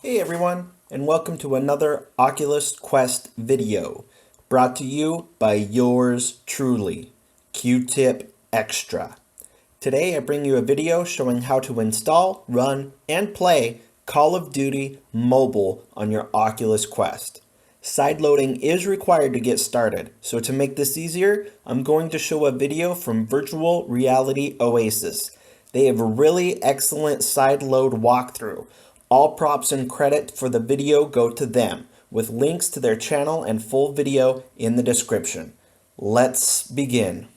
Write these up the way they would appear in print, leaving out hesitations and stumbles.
Hey everyone, and welcome to another Oculus Quest video, brought to you by yours truly, qtipextra. Today I bring you a video showing how to install, run, and play Call of Duty Mobile on your Oculus Quest. Sideloading is required to get started, so to make this easier, I'm going to show a video from Virtual Reality Oasis. They have a really excellent sideload walkthrough. All props and credit for the video go to them, with links to their channel and full video in the description. Let's begin.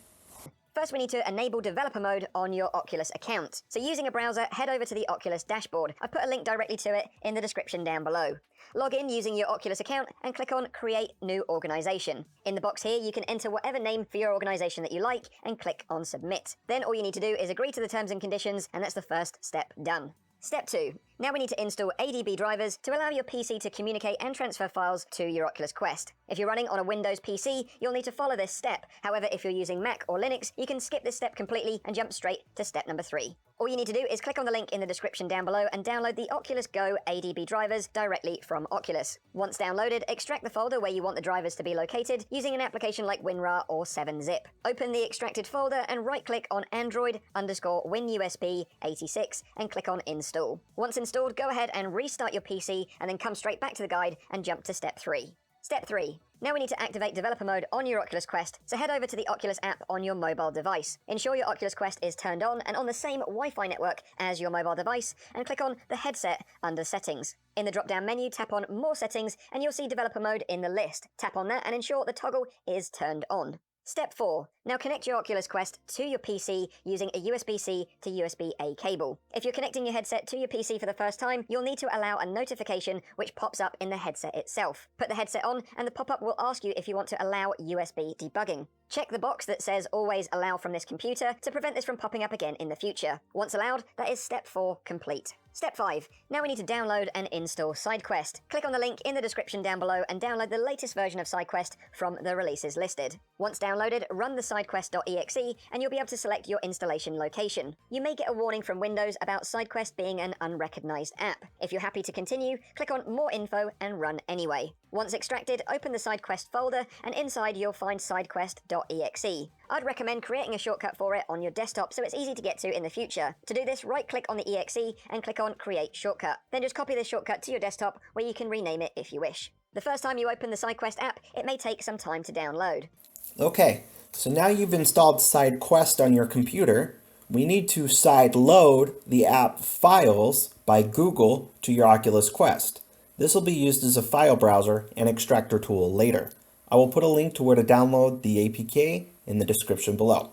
First, we need to enable developer mode on your Oculus account. So using a browser, head over to the Oculus Dashboard. I've put a link directly to it in the description down below. Log in using your Oculus account and click on Create New Organization. In the box here, you can enter whatever name for your organization that you like and click on Submit. Then all you need to do is agree to the terms and conditions, and that's the first step done. Step 2. Now we need to install ADB drivers to allow your PC to communicate and transfer files to your Oculus Quest. If you're running on a Windows PC, you'll need to follow this step. However, if you're using Mac or Linux, you can skip this step completely and jump straight to step number 3. All you need to do is click on the link in the description down below and download the Oculus Go ADB drivers directly from Oculus. Once downloaded, extract the folder where you want the drivers to be located using an application like WinRAR or 7-Zip. Open the extracted folder and right-click on Android_WinUSB86 and click on Install. Once installed, go ahead and restart your PC and then come straight back to the guide and jump to step 3. Step 3. Now we need to activate developer mode on your Oculus Quest, so head over to the Oculus app on your mobile device. Ensure your Oculus Quest is turned on and on the same Wi-Fi network as your mobile device, and click on the headset under Settings. In the drop-down menu, tap on More Settings, and you'll see developer mode in the list. Tap on that and ensure the toggle is turned on. Step 4. Now connect your Oculus Quest to your PC using a USB-C to USB-A cable. If you're connecting your headset to your PC for the first time, you'll need to allow a notification which pops up in the headset itself. Put the headset on and the pop-up will ask you if you want to allow USB debugging. Check the box that says Always Allow from this computer to prevent this from popping up again in the future. Once allowed, that is Step 4 complete. Step 5. Now we need to download and install SideQuest. Click on the link in the description down below and download the latest version of SideQuest from the releases listed. Once downloaded, run the sidequest.exe and you'll be able to select your installation location. You may get a warning from Windows about SideQuest being an unrecognized app. If you're happy to continue, click on More Info and run anyway. Once extracted, open the SideQuest folder and inside you'll find sidequest.exe. I'd recommend creating a shortcut for it on your desktop so it's easy to get to in the future. To do this, right-click on the exe and click on Create Shortcut. Then just copy this shortcut to your desktop where you can rename it if you wish. The first time you open the SideQuest app, it may take some time to download. Okay, so now you've installed SideQuest on your computer, we need to sideload the app files by Google to your Oculus Quest. This will be used as a file browser and extractor tool later. I will put a link to where to download the APK in the description below.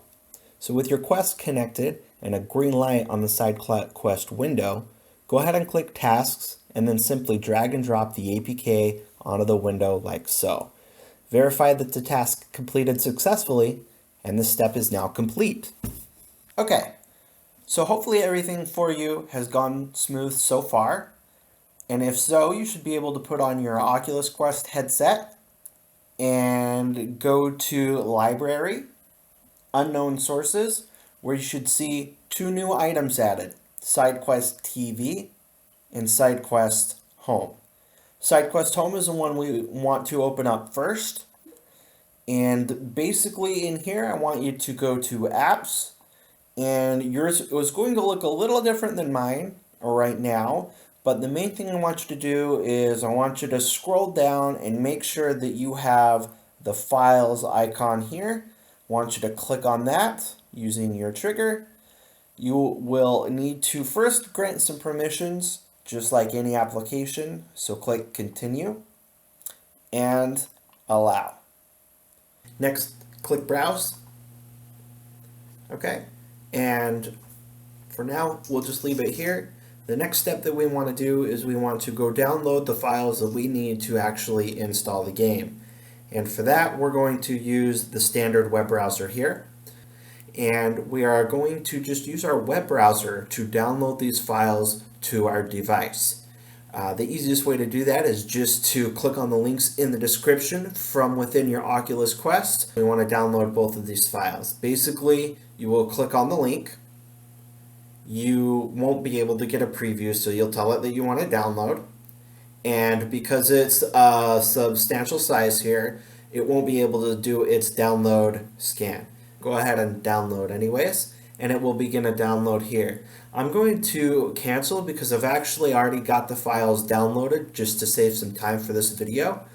So with your Quest connected and a green light on the SideQuest window, go ahead and click Tasks and then simply drag and drop the APK onto the window like so. Verify that the task completed successfully, and this step is now complete. Okay, so hopefully everything for you has gone smooth so far. And if so, you should be able to put on your Oculus Quest headset and go to Library, Unknown Sources, where you should see 2 new items added, SideQuest TV and SideQuest Home. SideQuest Home is the one we want to open up first. And basically in here, I want you to go to Apps, and yours is going to look a little different than mine right now. But the main thing I want you to do is I want you to scroll down and make sure that you have the files icon here. I want you to click on that using your trigger. You will need to first grant some permissions, just like any application. So click Continue and Allow. Next, click Browse. Okay, and for now, we'll just leave it here. The next step that we want to do is we want to go download the files that we need to actually install the game. And for that, we're going to use the standard web browser here. And we are going to just use our web browser to download these files to our device. The easiest way to do that is just to click on the links in the description from within your Oculus Quest. We want to download both of these files. Basically, you will click on the link. You won't be able to get a preview, so you'll tell it that you want to download. And because it's a substantial size here, it won't be able to do its download scan. Go ahead and download anyways, and it will begin a download here. I'm going to cancel because I've actually already got the files downloaded just to save some time for this video.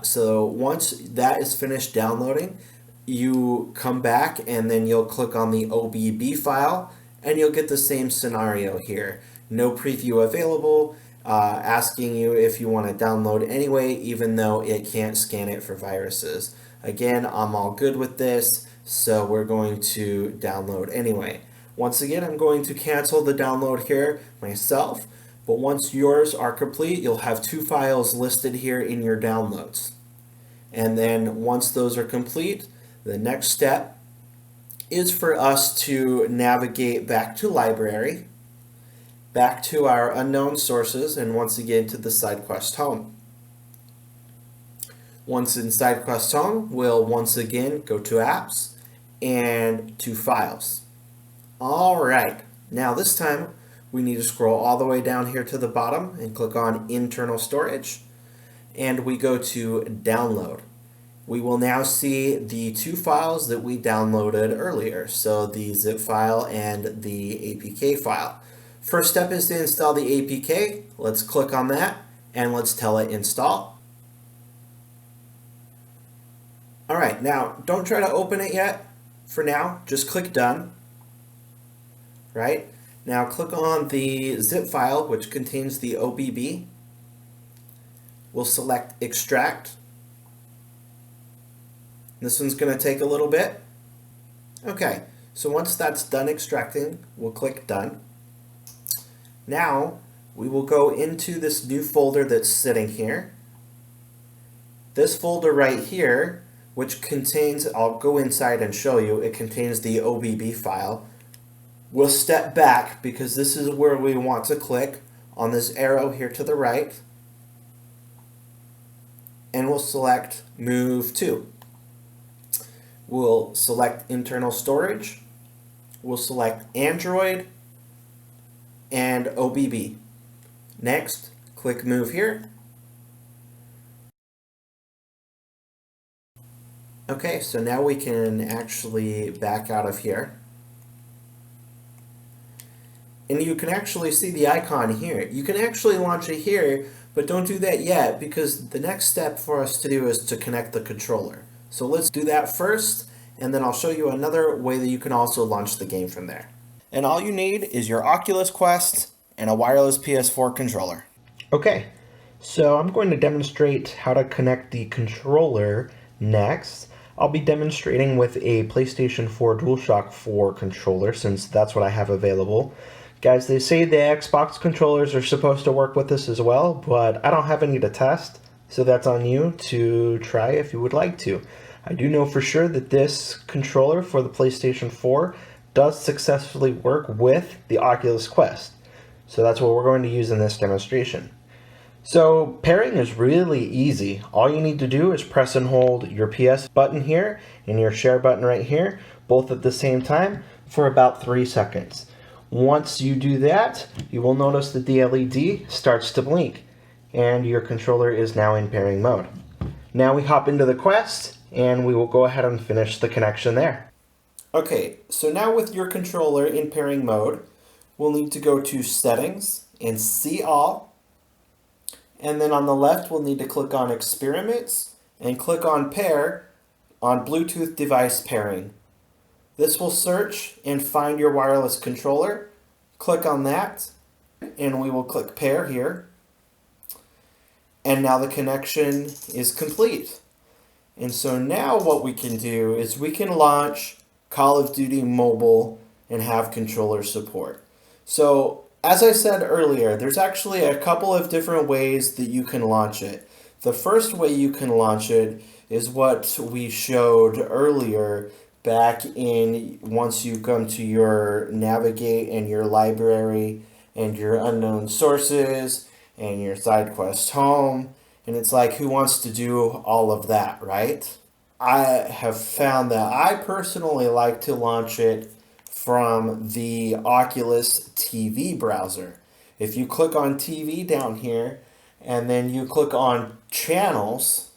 So once that is finished downloading, you come back and then you'll click on the OBB file and you'll get the same scenario here. No preview available, asking you if you want to download anyway, even though it can't scan it for viruses. Again, I'm all good with this, so we're going to download anyway. Once again, I'm going to cancel the download here myself, but once yours are complete, you'll have 2 files listed here in your downloads. And then once those are complete, the next step is for us to navigate back to library, back to our unknown sources, and once again to the SideQuest home. Once in SideQuest home, we'll once again go to apps and to files. All right, now this time we need to scroll all the way down here to the bottom and click on internal storage, and we go to download. We will now see the 2 files that we downloaded earlier, so the zip file and the APK file. First step is to install the APK. Let's click on that and let's tell it install. All right, now don't try to open it yet. For now, just click done. Right? Now click on the zip file, which contains the OBB. We'll select extract. This one's going to take a little bit. Okay, so once that's done extracting, we'll click done. Now we will go into this new folder that's sitting here. This folder right here, which contains, I'll go inside and show you, it contains the OBB file. We'll step back because this is where we want to click on this arrow here to the right. And we'll select Move To. We'll select internal storage. We'll select Android and OBB. Next, click Move here. Okay, so now we can actually back out of here. And you can actually see the icon here. You can actually launch it here, but don't do that yet because the next step for us to do is to connect the controller. So let's do that first, and then I'll show you another way that you can also launch the game from there. And all you need is your Oculus Quest and a wireless PS4 controller. Okay, so I'm going to demonstrate how to connect the controller next. I'll be demonstrating with a PlayStation 4 DualShock 4 controller since that's what I have available. Guys, they say the Xbox controllers are supposed to work with this as well, but I don't have any to test, so that's on you to try if you would like to. I do know for sure that this controller for the PlayStation 4 does successfully work with the Oculus Quest. So that's what we're going to use in this demonstration. So pairing is really easy. All you need to do is press and hold your PS button here and your share button right here, both at the same time for about 3 seconds. Once you do that, you will notice that the LED starts to blink and your controller is now in pairing mode. Now we hop into the Quest and we will go ahead and finish the connection there. Okay, so now with your controller in pairing mode, we'll need to go to Settings and See All. And then on the left, we'll need to click on Experiments and click on Pair on Bluetooth device pairing. This will search and find your wireless controller. Click on that and we will click Pair here. And now the connection is complete. And so now what we can do is we can launch Call of Duty Mobile and have controller support. So as I said earlier, there's actually a couple of different ways that you can launch it. The first way you can launch it is what we showed earlier back in once you come to your navigate and your library and your unknown sources and your SideQuest home. And it's like, who wants to do all of that, right? I have found that I personally like to launch it from the Oculus TV browser. If you click on TV down here and then you click on channels,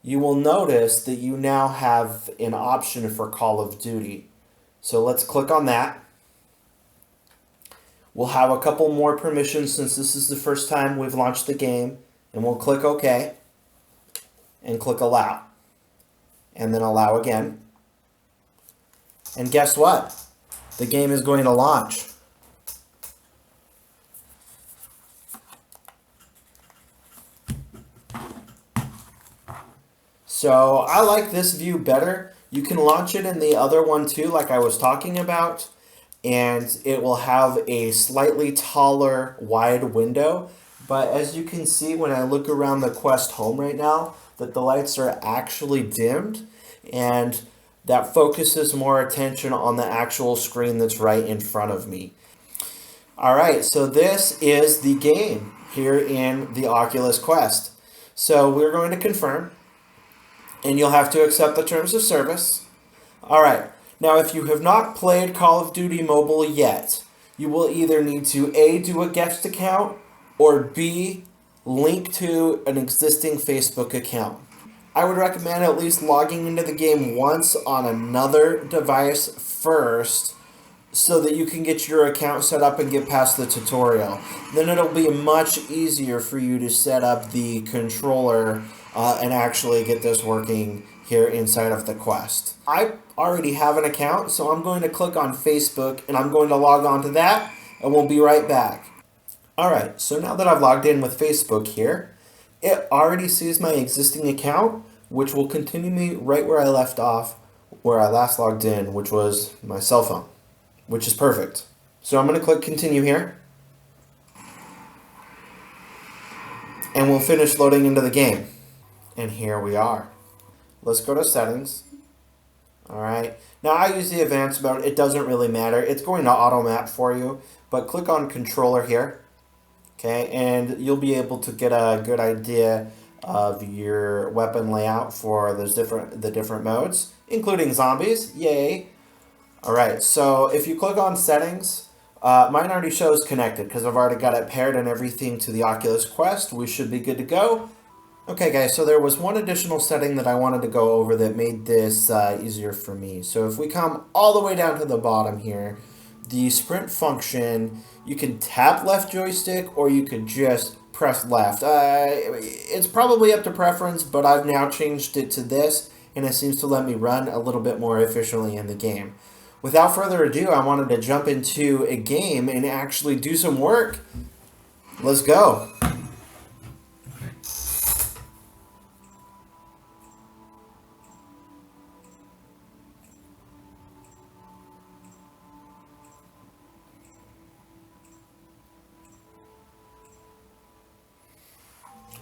you will notice that you now have an option for Call of Duty. So let's click on that. We'll have a couple more permissions since this is the first time we've launched the game, and we'll click OK and click allow, and then allow again. And guess what? The game is going to launch. So I like this view better. You can launch it in the other one too, like I was talking about, and it will have a slightly taller, wide window. But as you can see, when I look around the Quest home right now, that the lights are actually dimmed, and that focuses more attention on the actual screen that's right in front of me. All right, so this is the game here in the Oculus Quest. So we're going to confirm, and you'll have to accept the terms of service. All right, now if you have not played Call of Duty Mobile yet, you will either need to A, do a guest account, or B, link to an existing Facebook account. I would recommend at least logging into the game once on another device first so that you can get your account set up and get past the tutorial. Then it'll be much easier for you to set up the controller and actually get this working here inside of the Quest. I already have an account, so I'm going to click on Facebook and I'm going to log on to that, and we'll be right back. Alright, so now that I've logged in with Facebook here, it already sees my existing account, which will continue me right where I left off, where I last logged in, which was my cell phone, which is perfect. So I'm going to click continue here, and we'll finish loading into the game. And here we are. Let's go to settings. Alright, now I use the advanced mode. It doesn't really matter. It's going to auto map for you, but click on controller here. Okay, and you'll be able to get a good idea of your weapon layout for the different modes, including zombies. Yay! All right, so if you click on settings, mine already shows connected because I've already got it paired and everything to the Oculus Quest. We should be good to go. Okay, guys, so there was one additional setting that I wanted to go over that made this easier for me. So if we come all the way down to the bottom here, the sprint function, you can tap left joystick or you could just press left. It's probably up to preference, but I've now changed it to this, and it seems to let me run a little bit more efficiently in the game. Without further ado, I wanted to jump into a game and actually do some work. Let's go.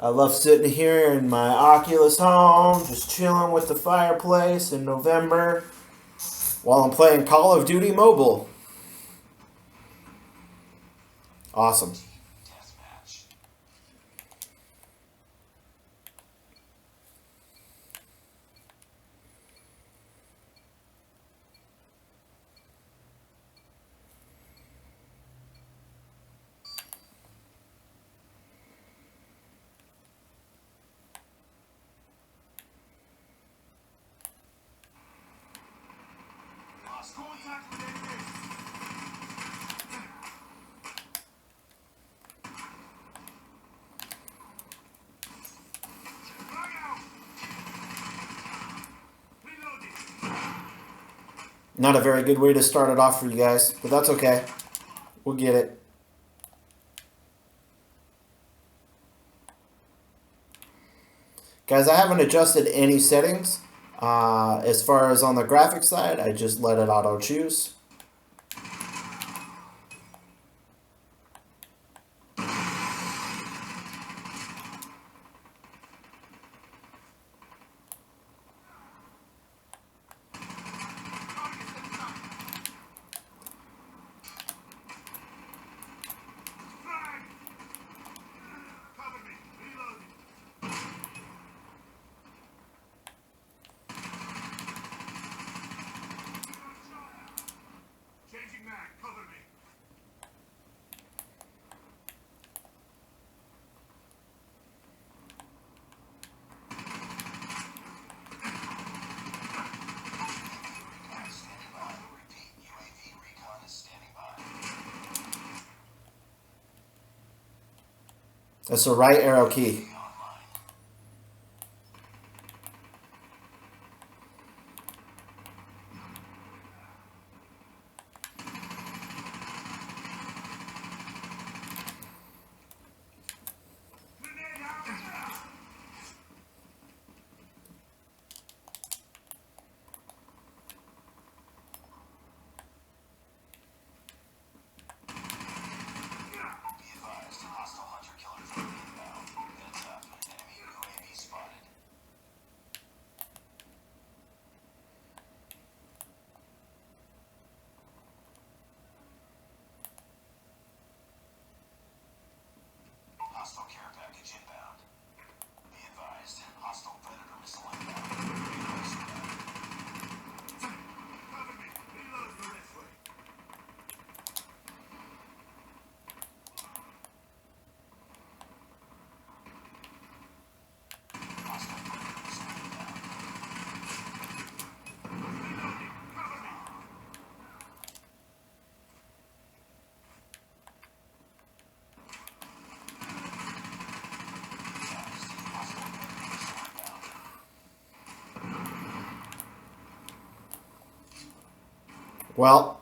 I love sitting here in my Oculus home, just chilling with the fireplace in November while I'm playing Call of Duty Mobile. Awesome. Not a very good way to start it off for you guys, but that's okay. We'll get it. Guys, I haven't adjusted any settings. As far as on the graphics side, I just let it auto choose. That's the right arrow key. Hostile care package inbound. Be advised, hostile predator missile inbound. Cover me. Reload for this way. Hostile predator missile inbound. Reloading. Cover me. Well,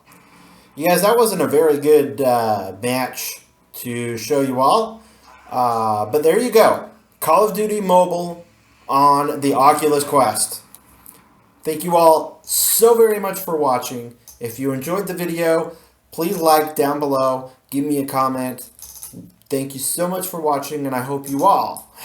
you guys, that wasn't a very good match to show you all. But there you go. Call of Duty Mobile on the Oculus Quest. Thank you all so very much for watching. If you enjoyed the video, please like down below. Give me a comment. Thank you so much for watching, and I hope you all have